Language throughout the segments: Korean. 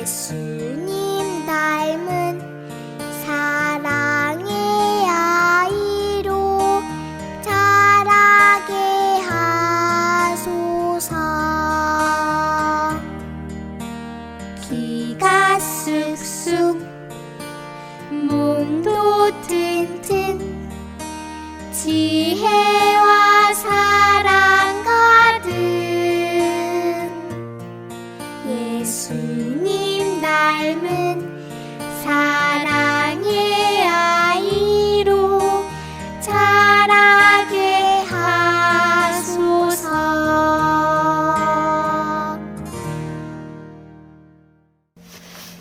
예수님 닮은 사랑의 아이로 자라게 하소서. 키가 쑥쑥 몸도 튼튼 지혜와 사랑 가득 예수님 닮은 사랑의 아이로 자라게 하소서.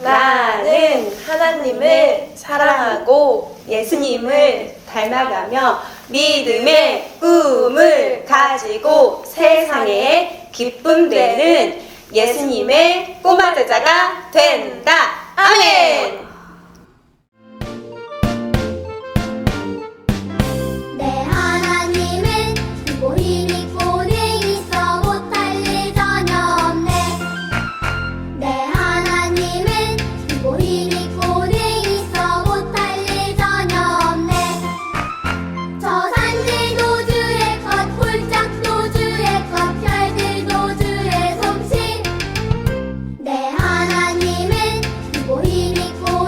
나는 하나님을 사랑하고 예수님을 닮아가며 믿음의 꿈을 가지고 세상에 기쁨 되는 예수님의 꼬마 제자가 된다. 아멘. 내 하나님은 크고 힘있고 내 있어 못할 일 전혀 없네. 내 하나님은 크고 힘있고 내 있어 못할 일 전혀 없네. 저 산들도 주의 것 굴짝도 주의 것 별들도 주의 솜씨. 내 하나님은 크고 힘있고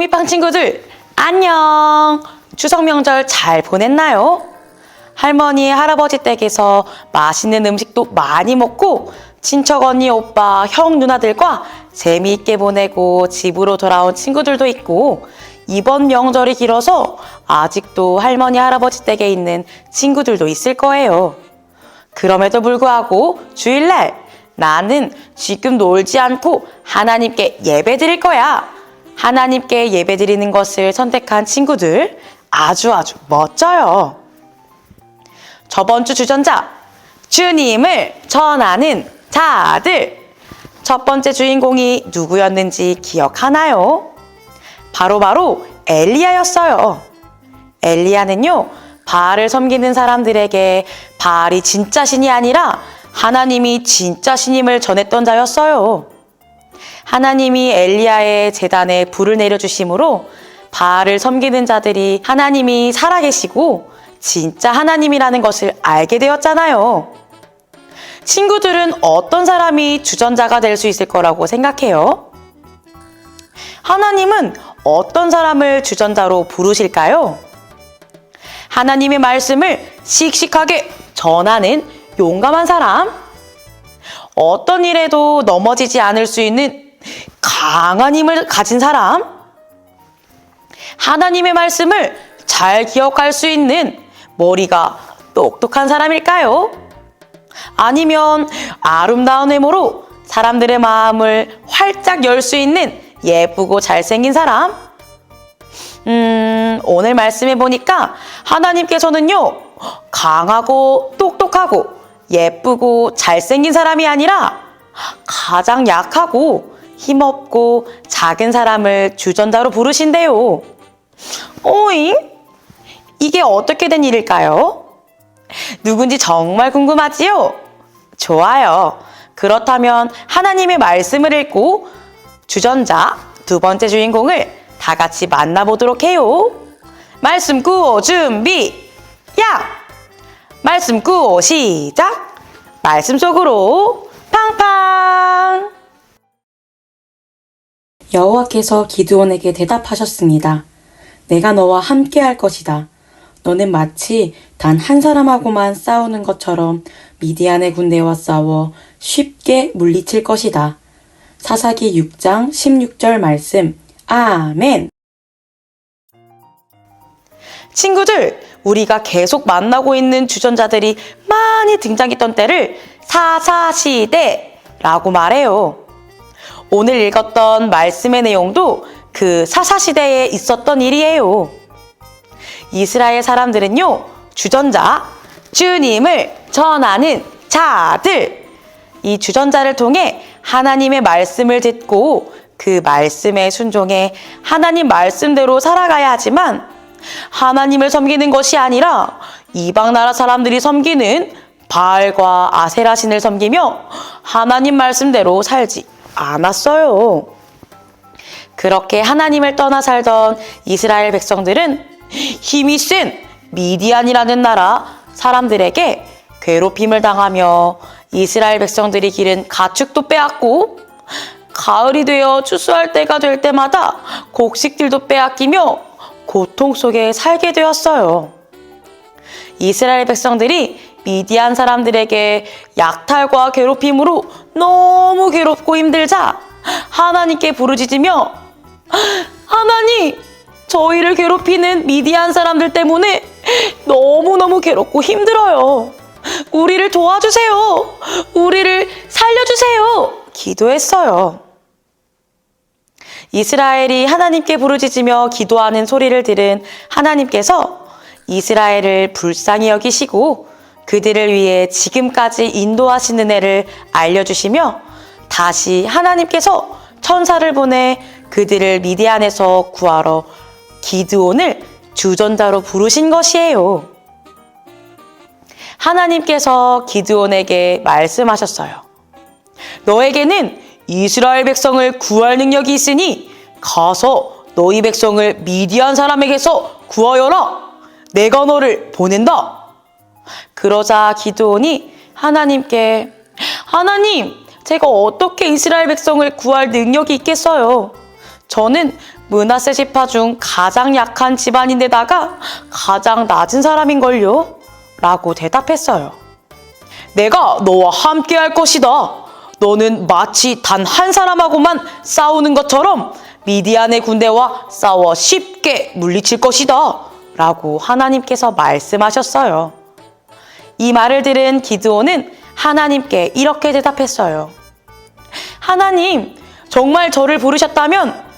호미빵 친구들, 안녕! 추석 명절 잘 보냈나요? 할머니, 할아버지 댁에서 맛있는 음식도 많이 먹고 친척 언니, 오빠, 형, 누나들과 재미있게 보내고 집으로 돌아온 친구들도 있고 이번 명절이 길어서 아직도 할머니, 할아버지 댁에 있는 친구들도 있을 거예요. 그럼에도 불구하고 주일날 나는 지금 놀지 않고 하나님께 예배 드릴 거야. 하나님께 예배 드리는 것을 선택한 친구들 아주 멋져요. 저번 주 주전자, 주님을 전하는 자들. 첫 번째 주인공이 누구였는지 기억하나요? 바로 엘리야였어요. 엘리야는요, 바알을 섬기는 사람들에게 바알이 진짜 신이 아니라 하나님이 진짜 신임을 전했던 자였어요. 하나님이 엘리야의 제단에 불을 내려주심으로 바알을 섬기는 자들이 하나님이 살아계시고 진짜 하나님이라는 것을 알게 되었잖아요. 친구들은 어떤 사람이 주전자가 될 수 있을 거라고 생각해요? 하나님은 어떤 사람을 주전자로 부르실까요? 하나님의 말씀을 씩씩하게 전하는 용감한 사람? 어떤 일에도 넘어지지 않을 수 있는 강한 힘을 가진 사람? 하나님의 말씀을 잘 기억할 수 있는 머리가 똑똑한 사람일까요? 아니면 아름다운 외모로 사람들의 마음을 활짝 열 수 있는 예쁘고 잘생긴 사람? 오늘 말씀해 보니까 하나님께서는요, 강하고 똑똑하고 예쁘고 잘생긴 사람이 아니라 가장 약하고 힘없고 작은 사람을 주전자로 부르신대요. 오잉? 이게 어떻게 된 일일까요? 누군지 정말 궁금하지요? 좋아요. 그렇다면 하나님의 말씀을 읽고 주전자 두 번째 주인공을 다 같이 만나보도록 해요. 말씀 구호 준비! 야! 말씀 구호 시작! 말씀 속으로 팡팡! 여호와께서 기드온에게 대답하셨습니다. 내가 너와 함께 할 것이다. 너는 마치 단 한 사람하고만 싸우는 것처럼 미디안의 군대와 싸워 쉽게 물리칠 것이다. 사사기 6장 16절 말씀. 아멘. 친구들, 우리가 계속 만나고 있는 주전자들이 많이 등장했던 때를 사사시대라고 말해요. 오늘 읽었던 말씀의 내용도 그 사사시대에 있었던 일이에요. 이스라엘 사람들은요, 주전자, 주님을 전하는 자들, 이 주전자를 통해 하나님의 말씀을 듣고 그 말씀에 순종해 하나님 말씀대로 살아가야 하지만 하나님을 섬기는 것이 아니라 이방 나라 사람들이 섬기는 바알과 아세라 신을 섬기며 하나님 말씀대로 살지 않았어요. 그렇게 하나님을 떠나 살던 이스라엘 백성들은 힘이 센 미디안이라는 나라 사람들에게 괴롭힘을 당하며 이스라엘 백성들이 기른 가축도 빼앗고 가을이 되어 추수할 때가 될 때마다 곡식들도 빼앗기며 고통 속에 살게 되었어요. 이스라엘 백성들이 미디안 사람들에게 약탈과 괴롭힘으로 너무 괴롭고 힘들자 하나님께 부르짖으며 하나님, 저희를 괴롭히는 미디안 사람들 때문에 너무너무 괴롭고 힘들어요. 우리를 도와주세요. 우리를 살려주세요. 기도했어요. 이스라엘이 하나님께 부르짖으며 기도하는 소리를 들은 하나님께서 이스라엘을 불쌍히 여기시고 그들을 위해 지금까지 인도하신 은혜를 알려주시며 다시 하나님께서 천사를 보내 그들을 미디안에서 구하러 기드온을 주전자로 부르신 것이에요. 하나님께서 기드온에게 말씀하셨어요. 너에게는 이스라엘 백성을 구할 능력이 있으니 가서 너희 백성을 미디안 사람에게서 구하여라. 내가 너를 보낸다. 그러자 기드온이 하나님께 하나님, 제가 어떻게 이스라엘 백성을 구할 능력이 있겠어요? 저는 므낫세 지파 중 가장 약한 집안인데다가 가장 낮은 사람인걸요? 라고 대답했어요. 내가 너와 함께 할 것이다. 너는 마치 단 한 사람하고만 싸우는 것처럼 미디안의 군대와 싸워 쉽게 물리칠 것이다. 라고 하나님께서 말씀하셨어요. 이 말을 들은 기드온은 하나님께 이렇게 대답했어요. 하나님, 정말 저를 부르셨다면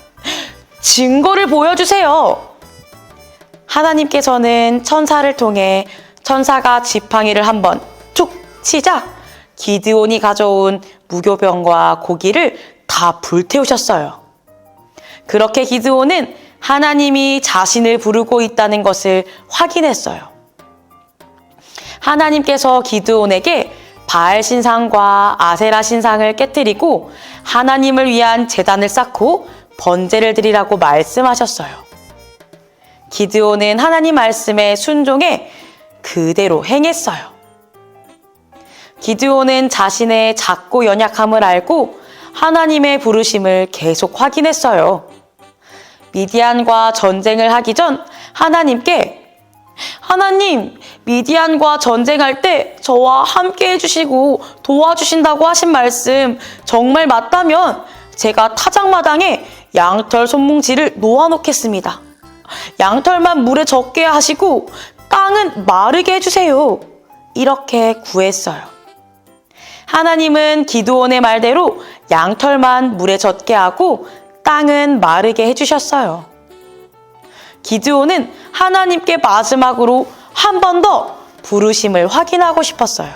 증거를 보여주세요. 하나님께서는 천사를 통해 천사가 지팡이를 한번 툭 치자 기드온이 가져온 무교병과 고기를 다 불태우셨어요. 그렇게 기드온은 하나님이 자신을 부르고 있다는 것을 확인했어요. 하나님께서 기드온에게 바알 신상과 아세라 신상을 깨뜨리고 하나님을 위한 제단을 쌓고 번제를 드리라고 말씀하셨어요. 기드온은 하나님 말씀에 순종해 그대로 행했어요. 기드온은 자신의 작고 연약함을 알고 하나님의 부르심을 계속 확인했어요. 미디안과 전쟁을 하기 전 하나님께 하나님, 미디안과 전쟁할 때 저와 함께 해주시고 도와주신다고 하신 말씀 정말 맞다면 제가 타작마당에 양털 손뭉치를 놓아놓겠습니다. 양털만 물에 젖게 하시고 땅은 마르게 해주세요. 이렇게 구했어요. 하나님은 기드온의 말대로 양털만 물에 젖게 하고 땅은 마르게 해주셨어요. 기드온은 하나님께 마지막으로 한 번 더 부르심을 확인하고 싶었어요.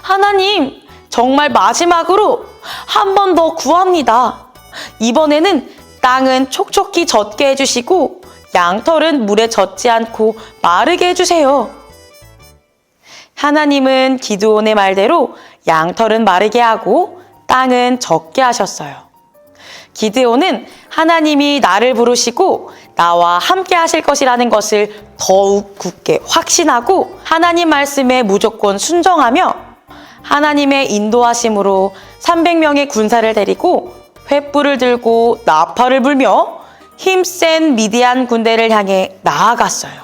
하나님, 정말 마지막으로 한 번 더 구합니다. 이번에는 땅은 촉촉히 젖게 해주시고 양털은 물에 젖지 않고 마르게 해주세요. 하나님은 기드온의 말대로 양털은 마르게 하고 땅은 젖게 하셨어요. 기드온은 하나님이 나를 부르시고 나와 함께 하실 것이라는 것을 더욱 굳게 확신하고 하나님 말씀에 무조건 순종하며 하나님의 인도하심으로 300명의 군사를 데리고 횃불을 들고 나팔을 불며 힘센 미디안 군대를 향해 나아갔어요.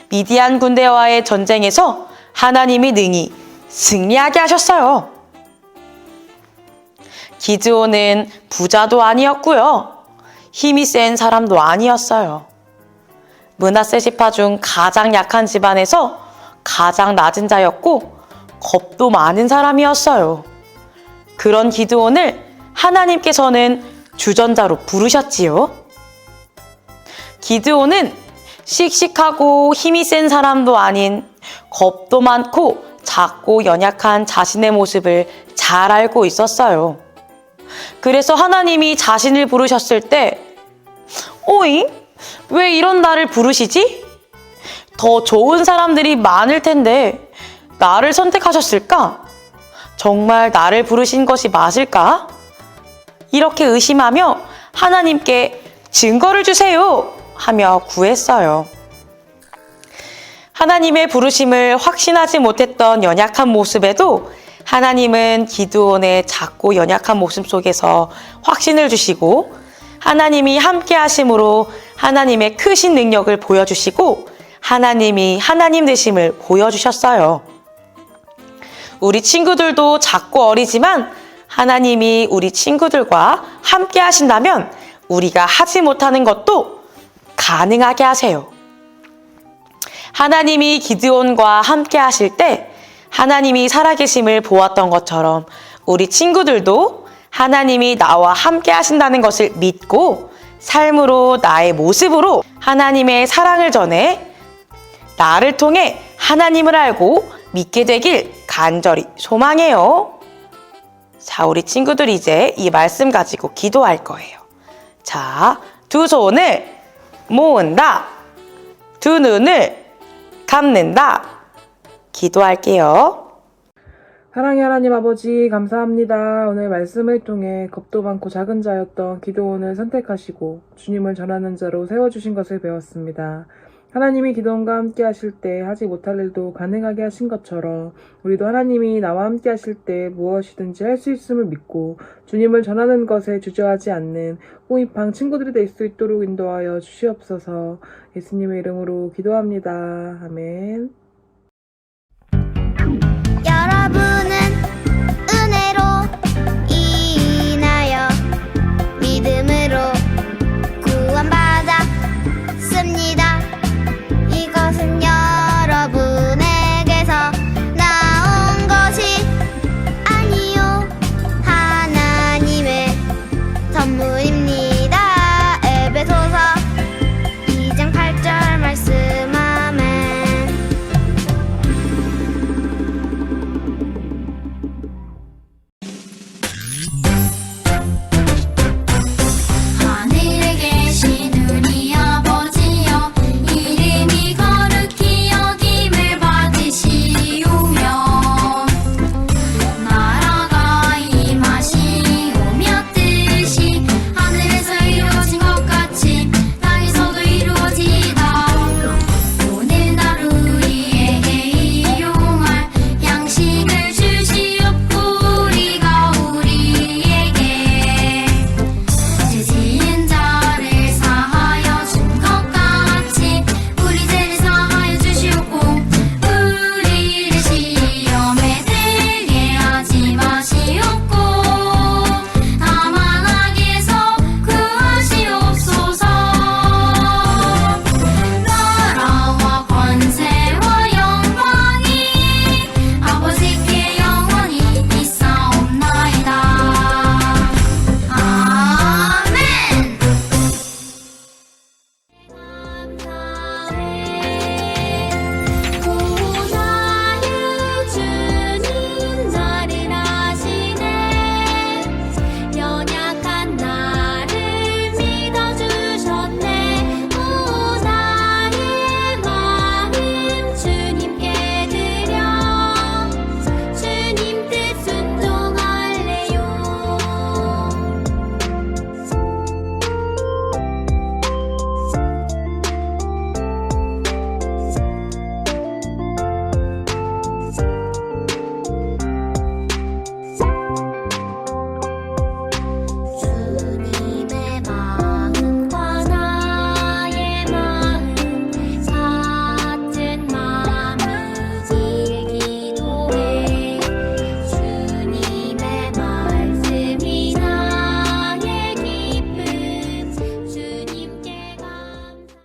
미디안 군대와의 전쟁에서 하나님이 능히 승리하게 하셨어요. 기드온은 부자도 아니었고요. 힘이 센 사람도 아니었어요. 므낫세 지파 중 가장 약한 집안에서 가장 낮은 자였고 겁도 많은 사람이었어요. 그런 기드온을 하나님께서는 주전자로 부르셨지요. 기드온은 씩씩하고 힘이 센 사람도 아닌 겁도 많고 작고 연약한 자신의 모습을 잘 알고 있었어요. 그래서 하나님이 자신을 부르셨을 때 오잉? 왜 이런 나를 부르시지? 더 좋은 사람들이 많을 텐데 나를 선택하셨을까? 정말 나를 부르신 것이 맞을까? 이렇게 의심하며 하나님께 증거를 주세요 하며 구했어요. 하나님의 부르심을 확신하지 못했던 연약한 모습에도 하나님은 기드온의 작고 연약한 모습 속에서 확신을 주시고 하나님이 함께 하심으로 하나님의 크신 능력을 보여주시고 하나님이 하나님 되심을 보여주셨어요. 우리 친구들도 작고 어리지만 하나님이 우리 친구들과 함께 하신다면 우리가 하지 못하는 것도 가능하게 하세요. 하나님이 기드온과 함께 하실 때 하나님이 살아계심을 보았던 것처럼 우리 친구들도 하나님이 나와 함께 하신다는 것을 믿고 삶으로 나의 모습으로 하나님의 사랑을 전해 나를 통해 하나님을 알고 믿게 되길 간절히 소망해요. 자, 우리 친구들 이제 이 말씀 가지고 기도할 거예요. 자, 두 손을 모은다. 두 눈을 감는다. 기도할게요. 사랑의 하나님 아버지 감사합니다. 오늘 말씀을 통해 겁도 많고 작은 자였던 기드온을 선택하시고 주님을 전하는 자로 세워주신 것을 배웠습니다. 하나님이 기도원과 함께 하실 때 하지 못할 일도 가능하게 하신 것처럼 우리도 하나님이 나와 함께 하실 때 무엇이든지 할 수 있음을 믿고 주님을 전하는 것에 주저하지 않는 호입항 친구들이 될 수 있도록 인도하여 주시옵소서. 예수님의 이름으로 기도합니다. 아멘.